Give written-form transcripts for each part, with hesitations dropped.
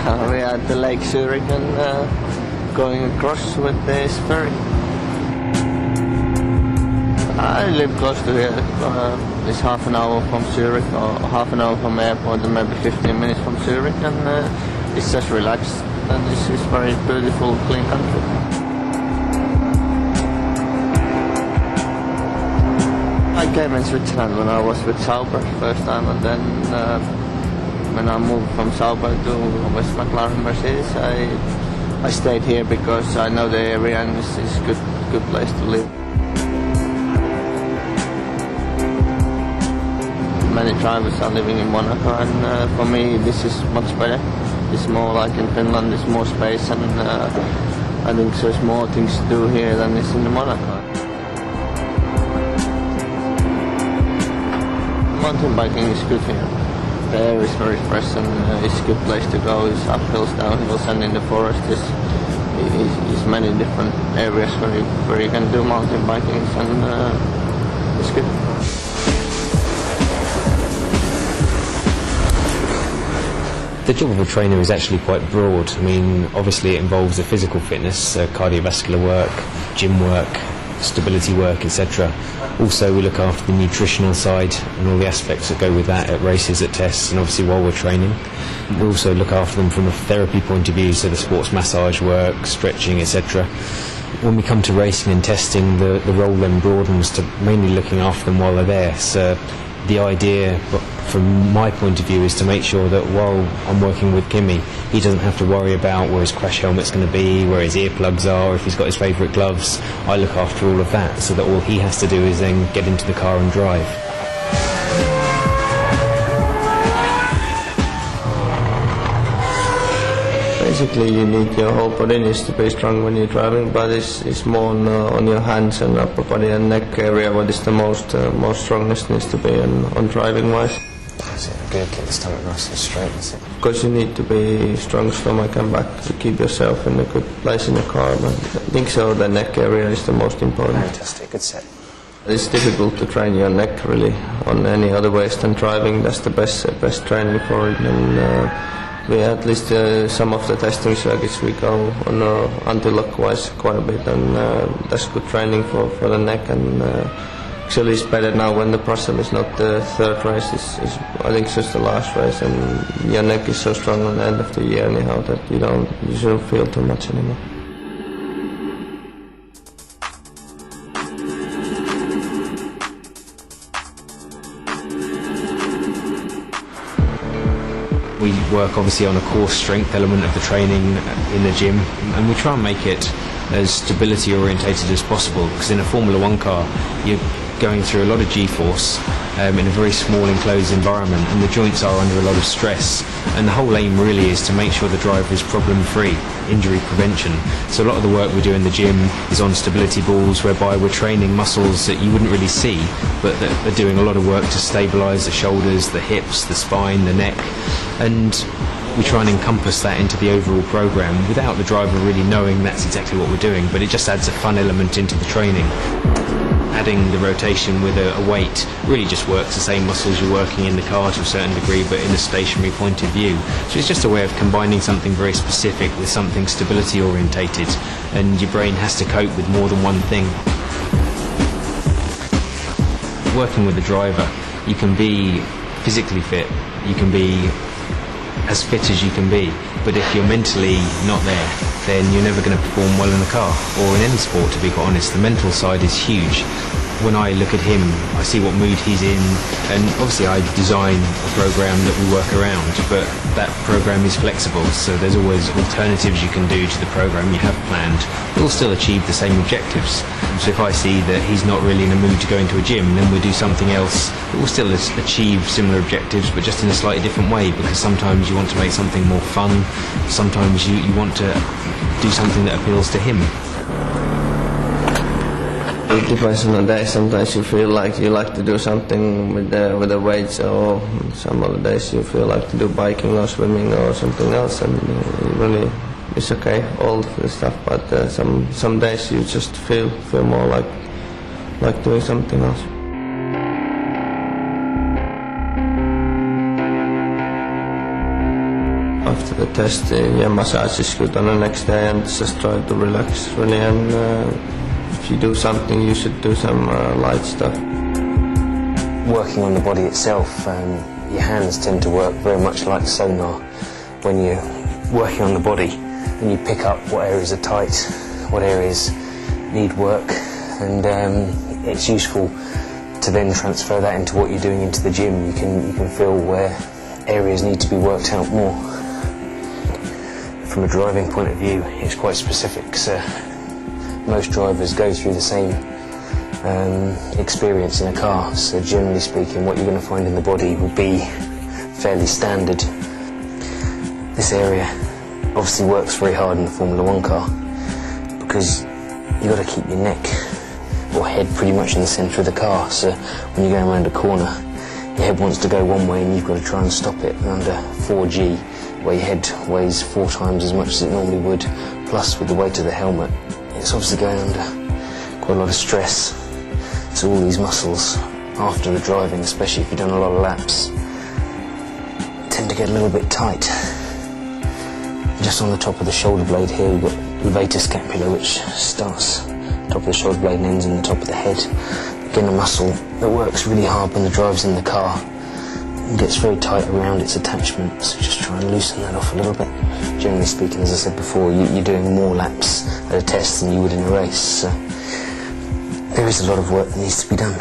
We are at the Lake Zurich and going across with this ferry. I live close to here. It's half an hour from Zurich, or half an hour from airport, and maybe 15 minutes from Zurich, and it's just relaxed, and this is very beautiful, clean country. I came in Switzerland when I was with Sauber first time, and then when I moved from Sauber to West McLaren Mercedes, I stayed here because I know the area and it's a good place to live. Many drivers are living in Monaco, and for me this is much better. It's more like in Finland, there's more space, and I think there's more things to do here than is in Monaco. Mountain biking is good here. The air is very fresh, and it's a good place to go. It's up hills, down hills, and in the forest is many different areas where you can do mountain biking, and it's good. The job of a trainer is actually quite broad. I mean, obviously it involves the physical fitness, cardiovascular work, gym work, stability work, etc. Also, we look after the nutritional side and all the aspects that go with that at races, at tests, and obviously while we're training. We also look after them from a therapy point of view, so the sports massage work, stretching, etc. When we come to racing and testing, the role then broadens to mainly looking after them while they're there. So the idea, from my point of view, is to make sure that while I'm working with Kimi, he doesn't have to worry about where his crash helmet's going to be, where his earplugs are, if he's got his favourite gloves. I look after all of that, so that all he has to do is then get into the car and drive. Basically, you need your whole body needs to be strong when you're driving, but it's more on your hands and upper body and neck area what is the most strongness needs to be on driving wise. That's it. Good, get the stomach nice and straight. That's it. Because you need to be strong stomach and back to keep yourself in a good place in the car. But I think so. The neck area is the most important. Fantastic. Good set. It's difficult to train your neck really on any other ways than driving. That's the best training for it. And we at least some of the testing circuits we go on anti-lock-wise quite a bit, and that's good training for the neck. And actually it's better now when the Brussels is not the third race, I think it's just the last race, and your neck is so strong on the end of the year anyhow that you shouldn't feel too much anymore. We work obviously on a core strength element of the training in the gym, and we try and make it as stability orientated as possible, because in a Formula 1 car you're going through a lot of G-force in a very small enclosed environment, and the joints are under a lot of stress, and the whole aim really is to make sure the driver is problem free, injury prevention. So a lot of the work we do in the gym is on stability balls, whereby we're training muscles that you wouldn't really see, but that are doing a lot of work to stabilise the shoulders, the hips, the spine, the neck, and we try and encompass that into the overall program without the driver really knowing that's exactly what we're doing, but it just adds a fun element into the training. Adding the rotation with a weight really just works the same muscles you're working in the car to a certain degree, but in a stationary point of view. So it's just a way of combining something very specific with something stability orientated, and your brain has to cope with more than one thing. Working with the driver, you can be physically fit, you can be as fit as you can be, but if you're mentally not there, then you're never going to perform well in the car, or in any sport, to be quite honest. The mental side is huge. When I look at him, I see what mood he's in, and obviously I design a program that we work around, but that program is flexible, so there's always alternatives you can do to the program you have planned. We'll still achieve the same objectives. So if I see that he's not really in a mood to go into a gym, then we'll do something else that will still achieve similar objectives, but just in a slightly different way, because sometimes you want to make something more fun, sometimes you want to do something that appeals to him. It depends on the day. Sometimes you feel like you like to do something with the weights, or some other days you feel like to do biking or swimming or something else, and really it's okay, all the stuff. But some days you just feel more like doing something else. after the test, yeah, massage is good on the next day, and just try to relax really. And if you do something, you should do some light stuff. Working on the body itself, your hands tend to work very much like sonar when you're working on the body, and you pick up what areas are tight, what areas need work, and it's useful to then transfer that into what you're doing into the gym. You can feel where areas need to be worked out more. From a driving point of view, it's quite specific, so most drivers go through the same experience in a car, so generally speaking what you're going to find in the body will be fairly standard. This area obviously works very hard in the Formula 1 car because you've got to keep your neck or head pretty much in the centre of the car, so when you're going around a corner your head wants to go one way and you've got to try and stop it. And under 4G, where your head weighs 4 times as much as it normally would, plus with the weight of the helmet, it's obviously going under quite a lot of stress. So all these muscles after the driving, especially if you've done a lot of laps, tend to get a little bit tight. Just on the top of the shoulder blade here we've got levator scapula, which starts top of the shoulder blade and ends in the top of the head. Again, a muscle that works really hard when the drive's in the car and gets very tight around its attachment, so just try and loosen that off a little bit. Generally speaking, as I said before, you're doing more laps at a test than you would in a race, so there is a lot of work that needs to be done.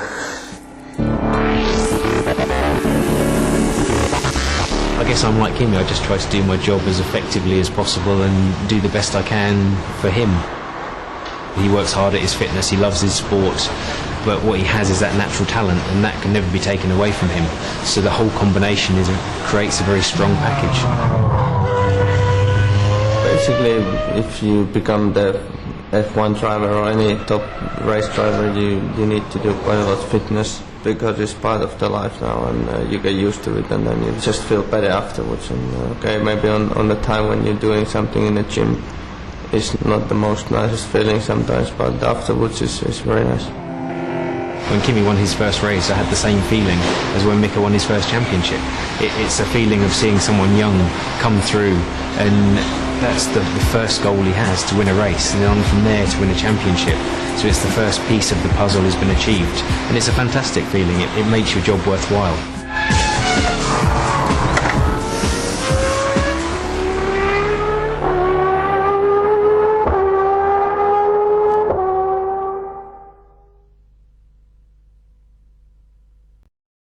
I guess I'm like Kimi, I just try to do my job as effectively as possible and do the best I can for him. He works hard at his fitness, he loves his sport, but what he has is that natural talent, and that can never be taken away from him. So the whole combination creates a very strong package. Basically, if you become the F1 driver or any top race driver, you need to do quite a lot of fitness, because it's part of the life now, and you get used to it, and then you just feel better afterwards. And okay, maybe on the time when you're doing something in the gym, it's not the most nicest feeling sometimes, but afterwards it's very nice. When Kimi won his first race, I had the same feeling as when Mika won his first championship. It's a feeling of seeing someone young come through, and that's the first goal he has, to win a race, and then on from there to win a championship. So it's the first piece of the puzzle has been achieved, and it's a fantastic feeling. It makes your job worthwhile.